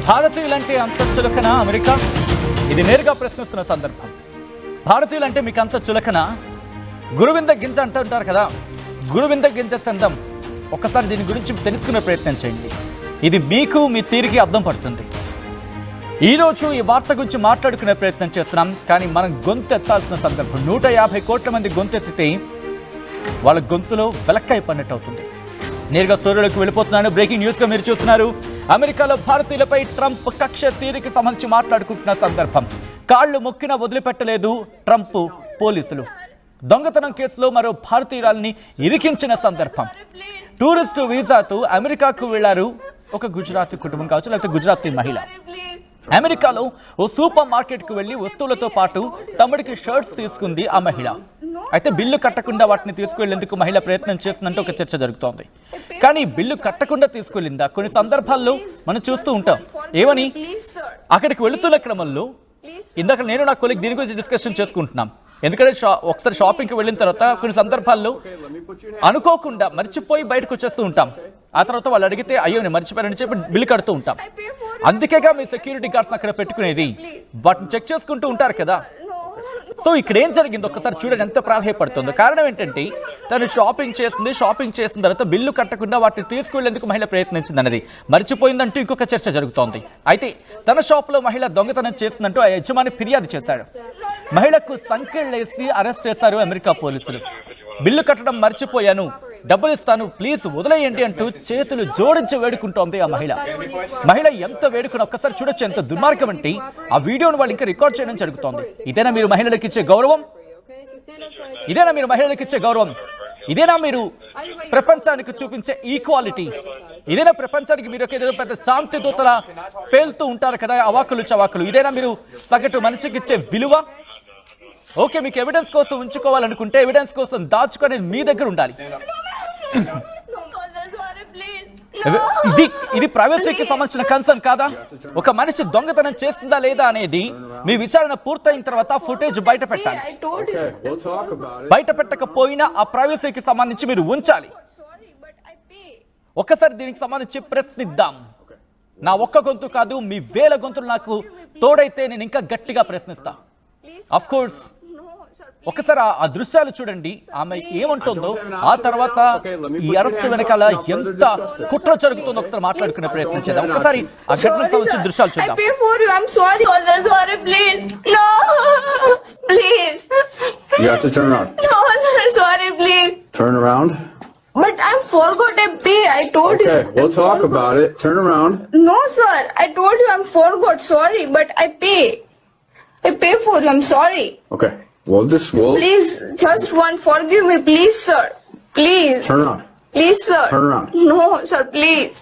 భారతీయులంటే అంత చులకన అమెరికా? ఇది నేరుగా ప్రశ్నిస్తున్న సందర్భం. భారతీయులంటే మీకు అంత చులకన? గురువింద గింజ అంటుంటారు కదా, గురువింద గింజ చందం. ఒక్కసారి దీని గురించి తెలుసుకునే ప్రయత్నం చేయండి. ఇది మీకు మీ తీరికి అర్థం పడుతుంది. ఈరోజు ఈ వార్త గురించి మాట్లాడుకునే ప్రయత్నం చేస్తున్నాం, కానీ మనం గొంతెత్తాల్సిన సందర్భం. 150 కోట్ల మంది గొంతెత్తితే వాళ్ళ గొంతులో వెలక్కాయ పడినట్టు అవుతుంది. నేరుగా స్టోరీలోకి వెళ్ళిపోతున్నాను. బ్రేకింగ్ న్యూస్గా మీరు చూస్తున్నారు. అమెరికాలో భారతీయులపై ట్రంప్ కక్ష తీరికి సంబంధించి మాట్లాడుకుంటున్న సందర్భం. కాళ్లు మొక్కిన వదిలిపెట్టలేదు ట్రంప్ పోలీసులు. దొంగతనం కేసులో మరో భారతీయురాల్ని ఇరికించిన సందర్భం. టూరిస్టు వీసాతో అమెరికాకు వెళ్లారు ఒక గుజరాతీ కుటుంబం కావచ్చు, లేకపోతే గుజరాతీ మహిళ. అమెరికాలో ఓ సూపర్ మార్కెట్కు వెళ్లి వస్తువులతో పాటు తమ్ముడికి షర్ట్స్ తీసుకుంది ఆ మహిళ. అయితే బిల్లు కట్టకుండా వాటిని తీసుకువెళ్లేందుకు మహిళ ప్రయత్నం చేస్తుందంటే ఒక చర్చ జరుగుతోంది. కానీ బిల్లు కట్టకుండా తీసుకువెళ్ళిందా? కొన్ని సందర్భాల్లో మనం చూస్తూ ఉంటాం. ఏమని? అక్కడికి వెళుతున్న క్రమంలో ఇందాక నేను నా కొలీగ్ దీని గురించి డిస్కషన్ చేసుకుంటున్నాం. ఎందుకంటే ఒకసారి షాపింగ్కి వెళ్ళిన తర్వాత కొన్ని సందర్భాల్లో అనుకోకుండా మర్చిపోయి బయటకు వచ్చేస్తూ ఉంటాం. ఆ తర్వాత వాళ్ళు అడిగితే అయ్యో నేను మర్చిపోయానని చెప్పి బిల్లు కడుతూ ఉంటాం. అందుకేగా మీ సెక్యూరిటీ గార్డ్స్ అక్కడ పెట్టుకునేది, వాటిని చెక్ చేసుకుంటూ ఉంటారు కదా. సో ఇక్కడ ఏం జరిగింది ఒక్కసారి చూడండి, ఎంత ప్రాధాన్యపడుతుందో. కారణం ఏంటంటే తను షాపింగ్ చేసిన తర్వాత బిల్లు కట్టకుండా వాటిని తీసుకువెళ్లేందుకు మహిళ ప్రయత్నించింది అన్నది మర్చిపోయిందంటూ ఇంకొక చర్చ జరుగుతోంది. అయితే తన షాప్లో మహిళ దొంగతనం చేసిందంటూ ఆ యజమాని ఫిర్యాదు చేశాడు. మహిళకు సంకెళ్ళేసి అరెస్ట్ చేశారు అమెరికా పోలీసులు. బిల్లు కట్టడం మర్చిపోయాను, డబ్బులు ఇస్తాను, ప్లీజ్ వదిలేయండి అంటూ చేతులు జోడించి వేడుకుంటోంది ఆ మహిళ. ఎంత వేడుకుని ఒక్కసారి చూడొచ్చు, ఎంత దుర్మార్గం అంటే ఆ వీడియోను వాళ్ళు ఇంకా రికార్డ్ చేయడం జరుగుతోంది. ఇదేనా మీరు మహిళలకు ఇచ్చే గౌరవం? ఇదేనా మీరు ప్రపంచానికి చూపించే ఈక్వాలిటీ? ఇదేనా ప్రపంచానికి మీరు ఏదో పెద్ద శాంతి దూతల పేలుతూ ఉంటారు కదా, అవాకులు చవాకులు. ఇదేనా మీరు సగటు మనిషికి ఇచ్చే విలువ? ఓకే, మీకు ఎవిడెన్స్ కోసం ఉంచుకోవాలనుకుంటే ఎవిడెన్స్ కోసం దాచుకొని మీ దగ్గర ఉండాలి. ఇది ప్రైవసీకి సంబంధించిన కన్సర్న్ కాదా? ఒక మనిషి దొంగతనం చేస్తుందా లేదా అనేది మీ విచారణ పూర్తయిన తర్వాత ఫుటేజ్ బయట పెట్టాలి. బయట పెట్టకపోయినా ఆ ప్రైవసీకి సంబంధించి మీరు ఉంచాలి. ఒక్కసారి దీనికి సంబంధించి ప్రశ్నిద్దాం. నా ఒక్క గొంతు కాదు, మీ వేల గొంతులు నాకు తోడైతే నేను ఇంకా గట్టిగా ప్రశ్నిస్తా. ఆఫ్ కోర్స్ ఒకసారి ఆ దృశ్యాలు చూడండి, ఆమె ఏమంటుందో. ఆ తర్వాత ఈ అరెస్ట్ వెనకాల ఎంత కుట్ర జరుగుతుందో ఒకసారి మాట్లాడుకునే ప్రయత్నం చేద్దాం. ఒకసారి ఆ ఘటనకు సంబంధించిన దృశ్యాలు చూద్దాం. But I forgot to pay. I told you. Okay, we'll talk about it. Turn around. No, sir. I told you I forgot. Sorry, but I pay. I pay for you. I'm sorry. Okay, we'll... Please, just one. Forgive me, please, sir. Please. Turn around. Please, sir. Turn around. No, sir. Please.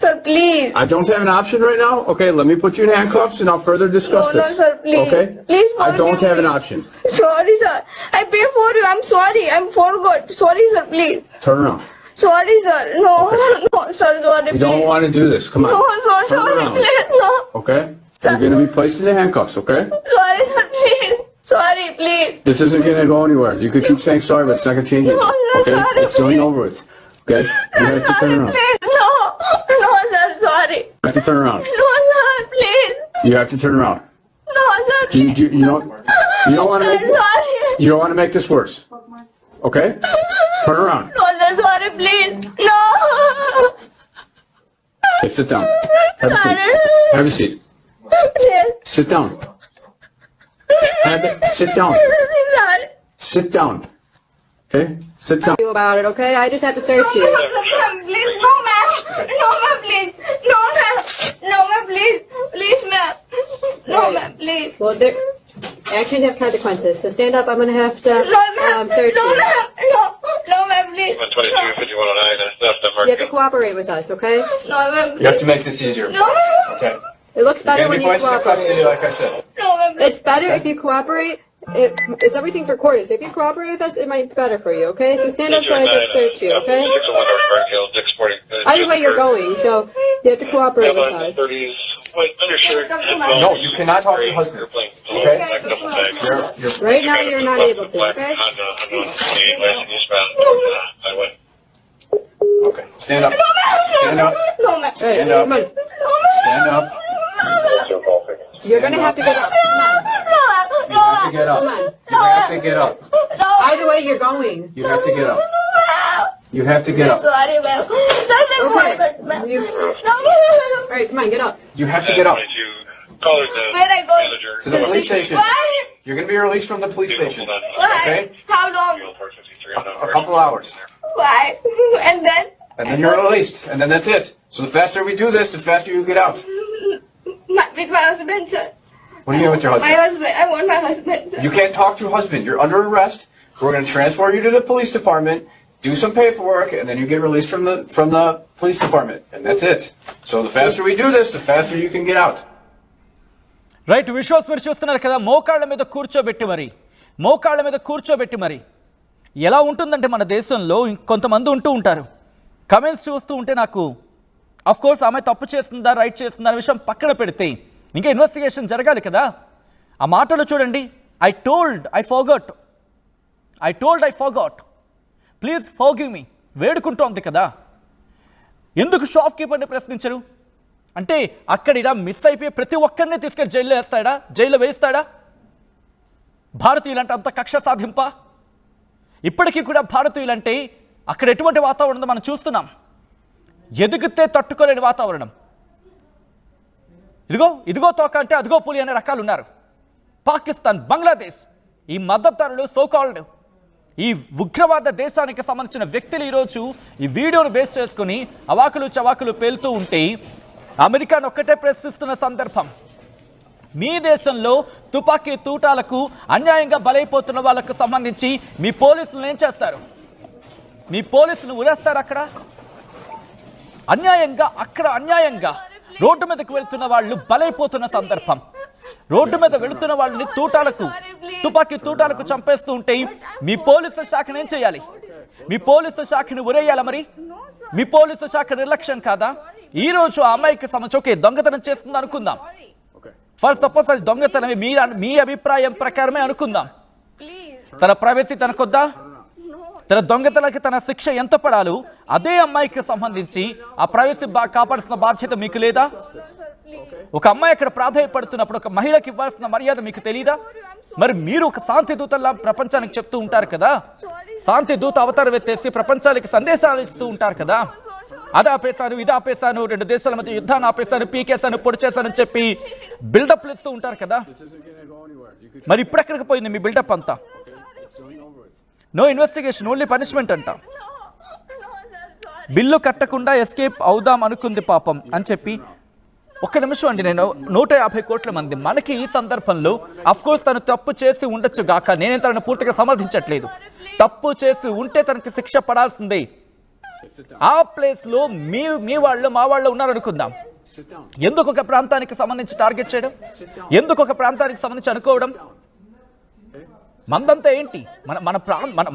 Sir, please. I don't have an option right now. Okay, let me put you in handcuffs and I'll further discuss this. No, sir. Please. Okay? Please forgive I don't have me. an option. Sorry, sir. I pay for you. I'm sorry. I forgot. Sorry, sir. Please. Turn around. Sorry, sir. No, no, sir. Sorry, You please. don't want to do this. Come on. No, sir. Turn Sorry, around. please. No. Okay? You're going to be placed in the handcuffs, okay? Sorry, sir. Please. Sorry, please. This isn't going to go anywhere. You could keep saying sorry, but it's not going to change it. No, sir, Okay? sorry, It's going please. over with. Okay? You have to turn around. Please, no. No, sir, sorry. You have to turn around. No, sir, please. You have to turn around. No, sir, You please. don't want to make Sorry. you don't want to make this worse. Okay? Turn around. No, sir, sorry, please. No. Okay, sit down. Have a seat. Have a seat. Please. Sit down. Sit down. Sorry. Sit down. Okay? Sit down. About it, okay? I just have to search you. Ma'am, please. No, ma'am. No, ma'am, please. No, ma'am. No, ma'am, please. Please, ma'am. No, ma'am, please. Well, actions have consequences, so stand up. I'm gonna have to No, ma'am. search No, you. ma'am. No. No, ma'am, please. 22-5109, You have to cooperate with us, okay? No, ma'am, You have please. to make this easier. No, ma'am. Okay. It looks You're better going to when be you placed into custody, cooperate. like I said. No, ma'am, please. It's better if you cooperate. If everything's recorded, so if you cooperate with us, it might be better for you, okay? So stand up so I can search you, okay? 601 North Garfield, Dick's Sporting Goods. Either way you're going, so you have to cooperate with us. 30s, white undershirt. No, you cannot talk to your husband. You're playing Okay? black double tag. You're Right now you're not able to, Black okay? Honda 28 west and eastbound. Highway. okay. Stand up. No, ma'am. Stand up. No, ma'am. All right, Stand up. come on. No, ma'am. Stand up. You're gonna have to get up. Come on. You have to get up. Come on. You have to get up. Either way, you're going. You have to get up. You have to get up. Sorry, ma'am. Just a moment, ma'am. All right, come on, get up. You have to get up. Call the Where I go? manager. To the police station. Why? You're going to be released from the police station. Why? Okay? How long? Field 453 on A couple hours. Why? And then? And then you're released. And then that's it. So the faster we do this, the faster you get out. With my husband, sir. What do you mean with your My husband? husband. I want my husband, sir. You can't talk to your husband. You're under arrest. We're going to transfer you to the police department, do some paperwork, and then you get released from the police department. And that's it. So the faster we do this, the faster you can get out. Right Vishwas మీరు చూస్తున్నారు కదా, మోకాళ్ళ మీద కూర్చోబెట్టి మరి ఎలా ఉంటుందంటే మన దేశంలో కొంతమంది ఉంటూ ఉంటారు. కమెంట్స్ చూస్తూ ఉంటే నాకు కోర్స్ ఆమె తప్పు చేస్తుందా రైట్ చేస్తుందా అనే విషయం పక్కన పెడితే ఇంకా ఇన్వెస్టిగేషన్ జరగాలి కదా. ఆ మాటలు చూడండి. I told I forgot please forgive me వేడుకుంటోంది కదా. ఎందుకు షాప్ కీపర్ని ప్రశ్నించరు అంటే అక్కడ ఇలా మిస్ అయిపోయి ప్రతి ఒక్కరిని తీసుకెళ్ళి జైల్లో వేస్తాడా? భారతీయులంటే అంత కక్ష సాధింప? ఇప్పటికీ కూడా భారతీయులంటే అక్కడ ఎటువంటి వాతావరణం మనం చూస్తున్నాం. ఎదిగితే తట్టుకోలేని వాతావరణం. ఇదిగో తోక అంటే అదిగో పులి అనే రకాలు ఉన్నారు. పాకిస్తాన్, బంగ్లాదేశ్, ఈ మద్దతుదారులు సోకాల్డ్ ఈ ఉగ్రవాద దేశానికి సంబంధించిన వ్యక్తులు ఈరోజు ఈ వీడియోను బేస్ చేసుకుని అవాకులు చవాకులు పేలుతూ ఉంటే అమెరికాను ఒక్కటే ప్రశ్నిస్తున్న సందర్భం. మీ దేశంలో తుపాకీ తూటాలకు అన్యాయంగా బలైపోతున్న వాళ్ళకు సంబంధించి మీ పోలీసులు ఏం చేస్తారు? మీ పోలీసులు ఉరేస్తారు. అన్యాయంగా రోడ్డు మీదకి వెళ్తున్న వాళ్ళు బలైపోతున్న సందర్భం. రోడ్డు మీద వెళుతున్న వాళ్ళని తుపాకీ తూటాలకు చంపేస్తూ ఉంటే మీ పోలీసు శాఖను ఏం చేయాలి? మీ పోలీసు శాఖను ఉరేయాలా? మరి మీ పోలీసు శాఖ నిర్లక్ష్యం కాదా? ఈ రోజు ఆ అమ్మాయికి సంబంధించి దొంగతనం చేస్తుంది అనుకుందాం. ఫర్ సపోజ్ అది దొంగతనమే మీ అభిప్రాయం ప్రకారమే అనుకుందాం. తన ప్రైవసీ తనకొద్దా? తన దొంగతనానికి తన శిక్ష ఎంత పడాలో అదే అమ్మాయికి సంబంధించి ఆ ప్రైవసీ కాపాడాల్సిన బాధ్యత మీకు లేదా? ఒక అమ్మాయి అక్కడ ప్రాధాన్యపడుతున్నప్పుడు ఒక మహిళకి ఇవ్వాల్సిన మర్యాద మీకు తెలీదా? మరి మీరు ఒక శాంతి దూతల్లా ప్రపంచానికి చెప్తూ ఉంటారు కదా, శాంతి దూత అవతారం ఎత్తేసి ప్రపంచానికి సందేశాలు ఇస్తూ ఉంటారు కదా. అది ఆపేశాను, ఇది ఆపేశాను, 2 దేశాల మధ్య యుద్ధాన్ని ఆపేశాను, పీకేశాను, పొడి చేశానని చెప్పి బిల్డప్లు ఇస్తూ ఉంటారు కదా. మరి ఇప్పుడెక్కడికి పోయింది మీ బిల్డప్ అంతా? నో ఇన్వెస్టిగేషన్, ఓన్లీ పనిష్మెంట్ అంట. బిల్లు కట్టకుండా ఎస్కేప్ అవుదాం అనుకుంది పాపం అని చెప్పి. ఒక్క నిమిషం అండి, నేను 150 కోట్ల మంది మనకి ఈ సందర్భంలో అఫ్కోర్స్ తను తప్పు చేసి ఉండొచ్చు గాక, నేనే తనను పూర్తిగా సమర్థించట్లేదు. తప్పు చేసి ఉంటే తనకి శిక్ష పడాల్సిందే. ఆ ప్లేస్ లో మీ వాళ్ళు మా వాళ్ళు ఉన్నారనుకుందాం. ఎందుకు ఒక ప్రాంతానికి సంబంధించి టార్గెట్ చేయడం? ఎందుకు ఒక ప్రాంతానికి సంబంధించి అనుకోవడం? మందంతా ఏంటి?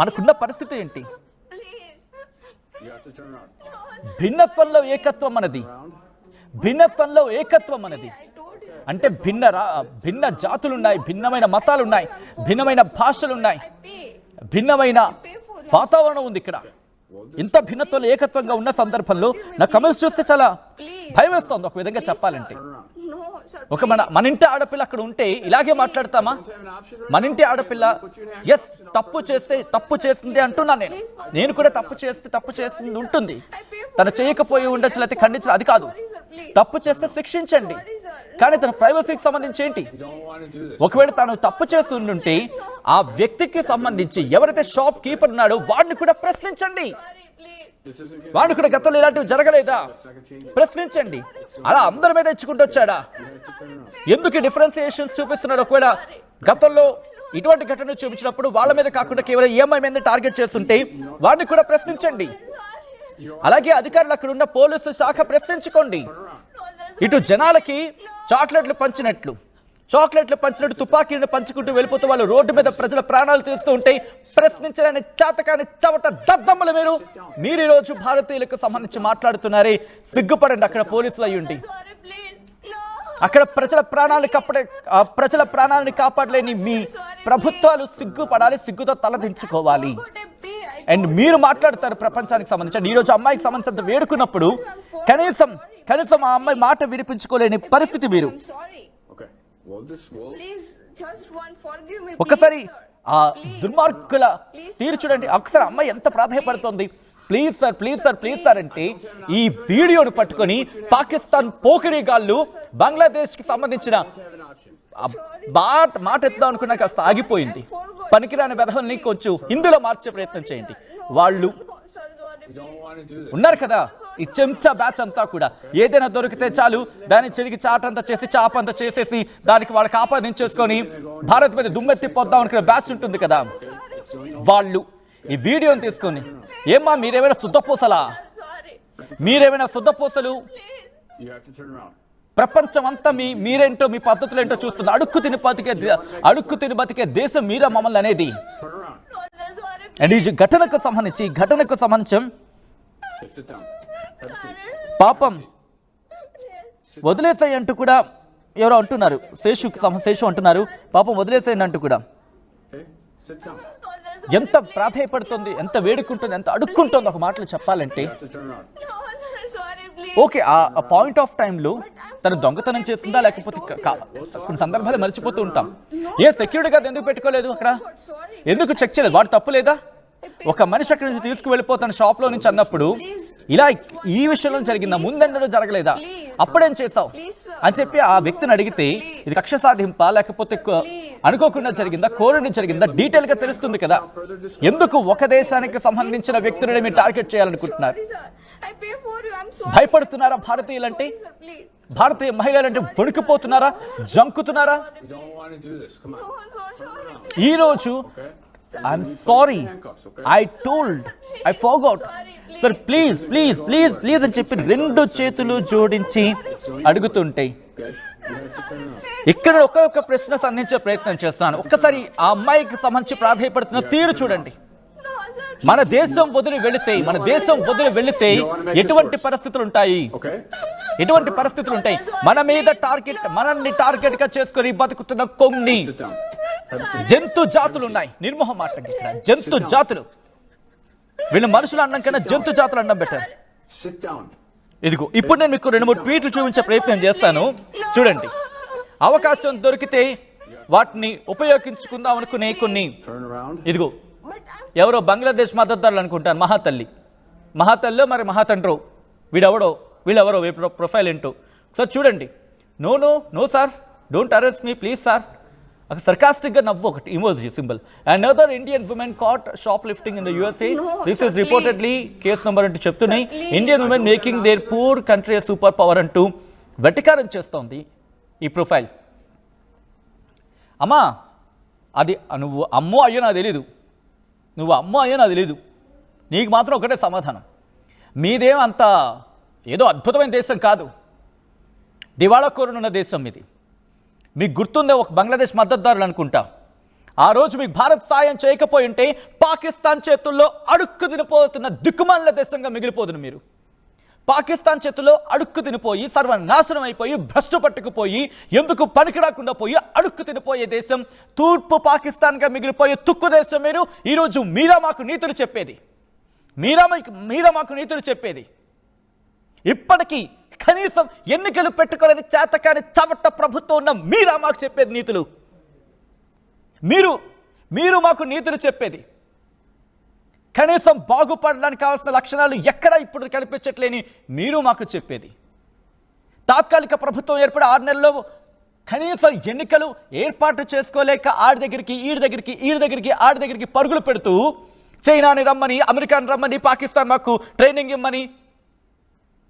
మనకున్న పరిస్థితి ఏంటి? భిన్నత్వంలో ఏకత్వం మనది. అంటే భిన్న జాతులున్నాయి, భిన్నమైన మతాలున్నాయి, భిన్నమైన భాషలున్నాయి, భిన్నమైన వాతావరణం ఉంది ఇక్కడ. ఇంత భిన్నత్వంలో ఏకత్వంగా ఉన్న సందర్భంలో నా కమెంట్స్ చూస్తే చాలా భయం వేస్తోంది ఒక విధంగా చెప్పాలంటే. ఒక మన ఇంటి ఆడపిల్ల అక్కడ ఉంటే ఇలాగే మాట్లాడతామా? మన ఇంటి ఆడపిల్ల ఎస్ తప్పు చేసింది అంటున్నా. నేను కూడా తప్పు చేసింది ఉంటుంది. తను చేయకపోయి ఉండొచ్చు, లేకపోతే ఖండించడం అది కాదు. తప్పు చేస్తే శిక్షించండి, కానీ తన ప్రైవసీకి సంబంధించి ఏంటి? ఒకవేళ తాను తప్పు చేసి ఉండుంటే ఆ వ్యక్తికి సంబంధించి ఎవరైతే షాప్ కీపర్ ఉన్నాడో వాడిని కూడా ప్రశ్నించండి. వాడిని కూడా గతంలో ఇలాంటివి జరగలేదా ప్రశ్నించండి. అలా అందరి మీద ఇచ్చుకుంటూ వచ్చాడా? ఎందుకు డిఫరెన్సియేషన్స్ చూపిస్తున్నాడు? ఒకవేళ గతంలో ఇటువంటి ఘటన చూపించినప్పుడు వాళ్ళ మీద కాకుండా కేవలం ఈఎంఐ మీద టార్గెట్ చేస్తుంటే వాడిని కూడా ప్రశ్నించండి. అలాగే అధికారులు అక్కడ ఉన్న పోలీసు శాఖ ప్రశ్నించుకోండి. ఇటు జనాలకి చాక్లెట్లు పంచినట్టు తుపాకీలను పంచుకుంటూ వెళ్ళిపోతూ వాళ్ళు రోడ్డు మీద ప్రజల ప్రాణాలు తీస్తూ ఉంటే ప్రశ్నించడానికి చేతకాని చవట దద్దమ్మలు మీరు ఈరోజు భారతీయులకు సంబంధించి మాట్లాడుతున్నారే, సిగ్గుపడండి. అక్కడ పోలీసులు అయ్యుండి అక్కడ ప్రజల ప్రాణాలను కాపాడలేని మీ ప్రభుత్వాలు సిగ్గుపడాలి, సిగ్గుతో తలదించుకోవాలి. అండ్ మీరు మాట్లాడతారు ప్రపంచానికి సంబంధించి. ఈరోజు అమ్మాయికి సంబంధించినంత వేడుకున్నప్పుడు కనీసం కనీసం ఆ అమ్మాయి మాట వినిపించుకోలేని పరిస్థితి మీరు. I'm sorry. Okay. We'll Please, just one, forgive me. ఒక్కసారి please, sir. ఆ దుర్మార్గుల తీరు చూడండి. ఒకసారి అమ్మాయి ఎంత ప్రాధాయపడుతోంది. Please sir, please sir, please sir అంటే ఈ వీడియోను పట్టుకొని పాకిస్తాన్ పోకిరీగాళ్ళు బంగ్లాదేశ్కి సంబంధించిన మాట ఎత్తుదాం అనుకున్నా కాస్త ఆగిపోయింది. పనికిరాని వెధవల్ని కొంచెం హిందీలో మార్చే ప్రయత్నం చేయండి. వాళ్ళు Sir, sorry. ఉన్నారు కదా ఈ చెంచా బ్యాచ్ అంతా కూడా ఏదైనా దొరికితే చాలు దాన్ని చెరిగి చాటంతా చేసి చాపంతా చేసేసి దానికి వాళ్ళకి ఆపాదించేసుకొని భారత్ మీద దుమ్మెత్తిపోద్దాం అనుకునే బ్యాచ్ ఉంటుంది కదా. వాళ్ళు ఈ వీడియోని తీసుకొని ఏమ్మా మీరేమైనా శుద్ధపూసలా, మీరేమైనా శుద్ధపూసలు, You have to turn around. ప్రపంచం అంతా మీరేంటో మీ పద్ధతులు ఏంటో చూస్తుంది. అడుక్కు తిని బతికే దేశం మీరా మమ్మల్ని అనేది. Turn around. అండ్ ఈ ఘటనకు సంబంధించి Okay, sit down. Have a seat. పాపం వదిలేసాయి అంటూ కూడా ఎవరో అంటున్నారు. శేషు అంటున్నారు పాపం వదిలేసాయి అంటూ కూడా. Okay, sit down. ఎంత ప్రాధాయపడుతుంది, ఎంత వేడుకుంటుంది, ఎంత అడుక్కుంటుంది ఒక మాటలు చెప్పాలంటే. You have to turn around. No, sir, sorry, please. Okay ఆ పాయింట్ ఆఫ్ టైంలో తను దొంగతనం చేస్తుందా లేకపోతే కొన్ని సందర్భాలు మర్చిపోతూ ఉంటాం. ఏ సెక్యూరిటీ గార్డ్ ఎందుకు పెట్టుకోలేదు అక్కడ, ఎందుకు చెక్ చేయలేదు? వాడు తప్పు లేదా? ఒక మనిషి అక్కడి నుంచి తీసుకువెళ్ళిపోతాను షాప్లో నుంచి అన్నప్పుడు ఇలా ఈ విషయంలో జరిగిందా, ముందెన్నడూ జరగలేదా, అప్పుడేం చేసావు అని చెప్పి ఆ వ్యక్తిని అడిగితే ఇది కక్ష సాధింపా లేకపోతే అనుకోకుండా జరిగిందా, కోరుని జరిగిందా, డీటెయిల్ గా తెలుస్తుంది కదా. ఎందుకు ఒక దేశానికి సంబంధించిన వ్యక్తులని మీరు టార్గెట్ చేయాలనుకుంటున్నారు? I pay for you. I'm sorry. భయపడుతున్నారా భారతీయులంటే? Sir, please. Bharatiya మహిళలంటే వణికిపోతున్నారా, జంకుతున్నారా? You don't want to do this. Come on. No, sorry. ఈ రోజు I'm sorry, I told, I forgot. Sir please please please please అని చెప్పి రెండు చేతులు జోడించి అడుగుతుంటే Okay. You have to turn around. ఇక్కడ ఒక్క ప్రశ్న సంధించే ప్రయత్నం చేస్తాను. ఒక్కసారి ఆ అమ్మాయికి సంబంధించి ప్రాధాయపడుతున్న తీరు చూడండి. మన దేశం వదిలి వెళితే ఎటువంటి పరిస్థితులు ఉంటాయి, Okay. ఎటువంటి పరిస్థితులు ఉంటాయి? మనల్ని టార్గెట్ గా చేసుకొని బతుకుతున్న కొన్ని Sit down. Have a seat. జంతు జాతులు ఉన్నాయి. నిర్మోహమాటంగా ఇక్కడ జంతు జాతులు, వీళ్ళు మనుషులు అన్నం కన్నా జంతు జాతులు అన్నం పెట్టారు. Sit down. ఇదిగో ఇప్పుడు నేను మీకు 2-3 ట్వీట్లు చూపించే ప్రయత్నం చేస్తాను. చూడండి, అవకాశం దొరికితే వాటిని ఉపయోగించుకుందాం అనుకునే కొన్ని. Turn around. ఇదిగో ఎవరో బంగ్లాదేశ్ మద్దతుదారులు అనుకుంటాను, మహాతల్లిలో మరి మహాతండ్రో వీళ్ళెవరో ప్రొఫైల్ ఏంటో సార్ చూడండి. No sir, don't arrest me please sir. ఒక సర్కాస్టిక్ గా నవ్వు ఒకటి emoji symbol. Another Indian women caught shoplifting in the USA. This is reportedly case number అంటూ చెప్తున్నాయి. Indian women making their poor country super power అంటూ వెటకారం చేస్తోంది ఈ ప్రొఫైల్. అమ్మా అది నువ్వు అమ్మో అయ్యో నాకు తెలీదు, నీకు మాత్రం ఒకటే సమాధానం. మీదేం అంత ఏదో అద్భుతమైన దేశం కాదు, దివాళా కోరునున్న దేశం ఇది. మీకు గుర్తుందే ఒక బంగ్లాదేశ్ మద్దతుదారులు అనుకుంటా, ఆ రోజు మీకు భారత్ సాయం చేయకపోయి ఉంటే పాకిస్తాన్ చేతుల్లో అడుక్కు తినిపోతున్న దిక్కుమాలిన దేశంగా మిగిలిపోదును మీరు. పాకిస్తాన్ చేతుల్లో అడుక్కు తినిపోయి సర్వనాశనం అయిపోయి భ్రష్టు పట్టుకుపోయి ఎందుకు పనికి రాకుండా పోయి అడుక్కు తినిపోయే దేశం, తూర్పు పాకిస్తాన్గా మిగిలిపోయే తుక్కు దేశం మీరు. ఈరోజు మీరా మాకు నీతులు చెప్పేది ఇప్పటికీ కనీసం ఎన్నికలు పెట్టుకోలేని చేతకాని చవట ప్రభుత్వం ఉన్న మీరా మాకు చెప్పేది నీతులు. మీరు మాకు నీతులు చెప్పేది కనీసం బాగుపడడానికి కావాల్సిన లక్షణాలు ఎక్కడా ఇప్పుడు కనిపించట్లేని మీరు మాకు చెప్పేది. తాత్కాలిక ప్రభుత్వం ఏర్పడి 6 నెలల్లో కనీసం ఎన్నికలు ఏర్పాటు చేసుకోలేక ఆడి దగ్గరికి పరుగులు పెడుతూ చైనాని రమ్మని, అమెరికాని రమ్మని, పాకిస్తాన్ మాకు ట్రైనింగ్ ఇమ్మని